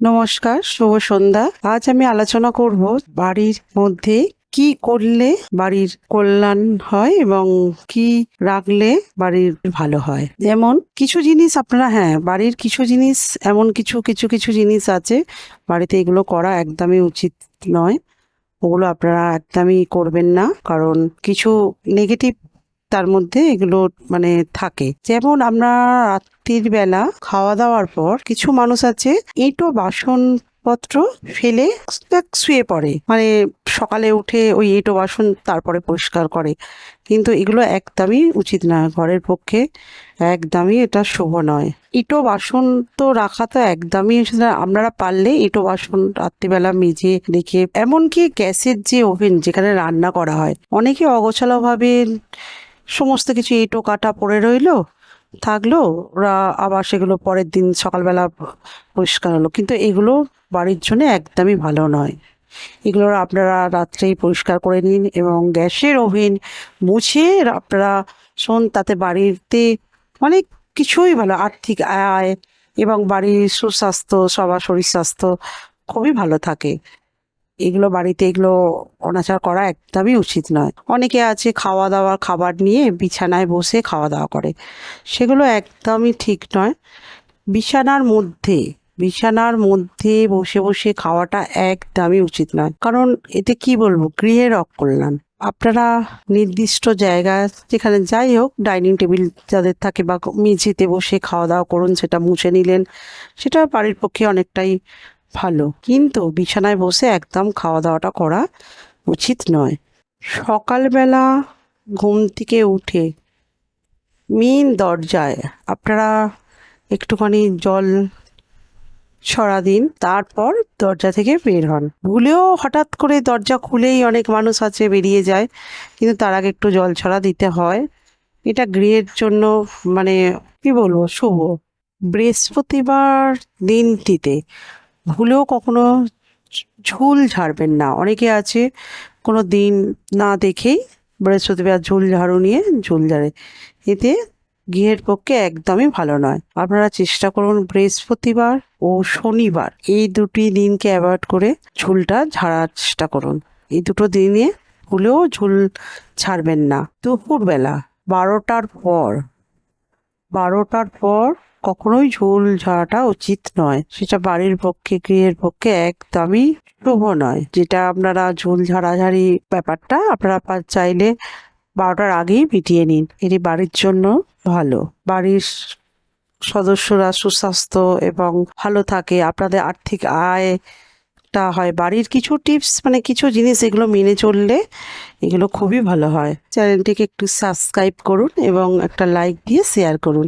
নমস্কার, শুভ সন্ধ্যা। আজ আমি আলোচনা করব বাড়ির মধ্যে কি করলে বাড়ির কল্যাণ হয় এবং কি রাখলে বাড়ির ভালো হয়। যেমন কিছু জিনিস আপনারা, বাড়ির কিছু জিনিস, এমন কিছু কিছু কিছু জিনিস আছে বাড়িতে, এগুলো করা একদমই উচিত নয়। ওগুলো আপনারা একদমই করবেন না, কারণ কিছু নেগেটিভ তার মধ্যে এগুলো মানে থাকে। যেমন আমরা রাত্রির বেলা খাওয়া দাওয়ার পর কিছু মানুষ আছে এঁটো বাসনপত্র ফেলে শুয়ে পড়ে, মানে সকালে উঠে ওই এঁটো বাসন তারপরে পরিষ্কার করে, কিন্তু এগুলো একদমই উচিত না। ঘরের পক্ষে একদমই এটা শুভ নয়। এঁটো বাসন তো রাখা তো একদমই উচিত না। আপনারা পারলে এঁটো বাসন রাত্রিবেলা মেজে রেখে, এমনকি গ্যাসের যে ওভেন যেখানে রান্না করা হয়, অনেকে অগোছালো ভাবে সমস্ত কিছু এঁটো কাটা পড়ে রইলো, থাকলো, ওরা আবার সেগুলো পরের দিন সকালবেলা পরিষ্কার হলো, কিন্তু এগুলো বাড়ির জন্য একদমই ভালো নয়। এগুলো আপনারা রাত্রেই পরিষ্কার করে নিন এবং গ্যাসের ওভেন মুছে আপনারা শোন, তাতে বাড়িতে অনেক কিছুই ভালো, আর্থিক আয় এবং বাড়ির সুস্বাস্থ্য, সবার শরীর স্বাস্থ্য খুবই ভালো থাকে। এগুলো বাড়িতে এগুলো অনাচার করা একদমই উচিত নয়। অনেকে আছে খাওয়া দাওয়া খাবার নিয়ে বিছানায় বসে খাওয়া দাওয়া করে, সেগুলো একদমই ঠিক নয়। বিছানার মধ্যে বসে বসে খাওয়াটা একদমই উচিত নয়, কারণ এতে কি বলবো, গৃহের অকল্যাণ। আপনারা নির্দিষ্ট জায়গা, যেখানে যাই হোক, ডাইনিং টেবিল যাদের থাকে বা মেঝেতে বসে খাওয়া দাওয়া করুন, সেটা মুছে নিলেন, সেটা বাড়ির পক্ষে অনেকটাই ভালো, কিন্তু বিছানায় বসে একদম খাওয়া দাওয়াটা করা উচিত নয়। সকালবেলা ঘুম থেকে উঠে মেন দরজায় আপনারা একটুখানি জল ছড়া দিন, তারপর দরজা থেকে বের হন। ভুলেও হঠাৎ করে দরজা খুলেই অনেক মানুষ আছে বেরিয়ে যায়, কিন্তু তার আগে একটু জল ছড়া দিতে হয়। এটা গৃহের জন্য মানে কি বলবো, শুভ। বৃহস্পতিবার দিনটিতে ভুলেও কখনো ঝুল ঝাড়বেন না। অনেকে আছে কোনো দিন না দেখেই বৃহস্পতিবার ঝুল ঝাড়ু নিয়ে ঝুল ঝাড়ে, এতে গৃহের পক্ষে একদমই ভালো নয়। আপনারা চেষ্টা করুন বৃহস্পতিবার ও শনিবার এই দুটি দিনকে অ্যাভয়েড করে ঝুলটা ঝাড়ার চেষ্টা করুন। এই দুটো দিনে ভুলেও ঝুল ছাড়বেন না। দুপুরবেলা 12টার পর কখনোই ঝুল ঝাড়াটা উচিত নয়। সেটা বাড়ির পক্ষে, গৃহের পক্ষে একদমই শুভ নয়। যেটা আপনারা ঝুল ঝাড়াঝাড়ি ব্যাপারটা আপনারা চাইলে 12টার আগেই মিটিয়ে নিন, এটি বাড়ির জন্য ভালো। বাড়ির সদস্যরা সুস্বাস্থ্য এবং ভালো থাকে, আপনাদের আর্থিক আয়টা হয়। বাড়ির কিছু টিপস, মানে কিছু জিনিস, এগুলো মেনে চললে এগুলো খুবই ভালো হয়। চ্যানেলটিকে একটু সাবস্ক্রাইব করুন এবং একটা লাইক দিয়ে শেয়ার করুন।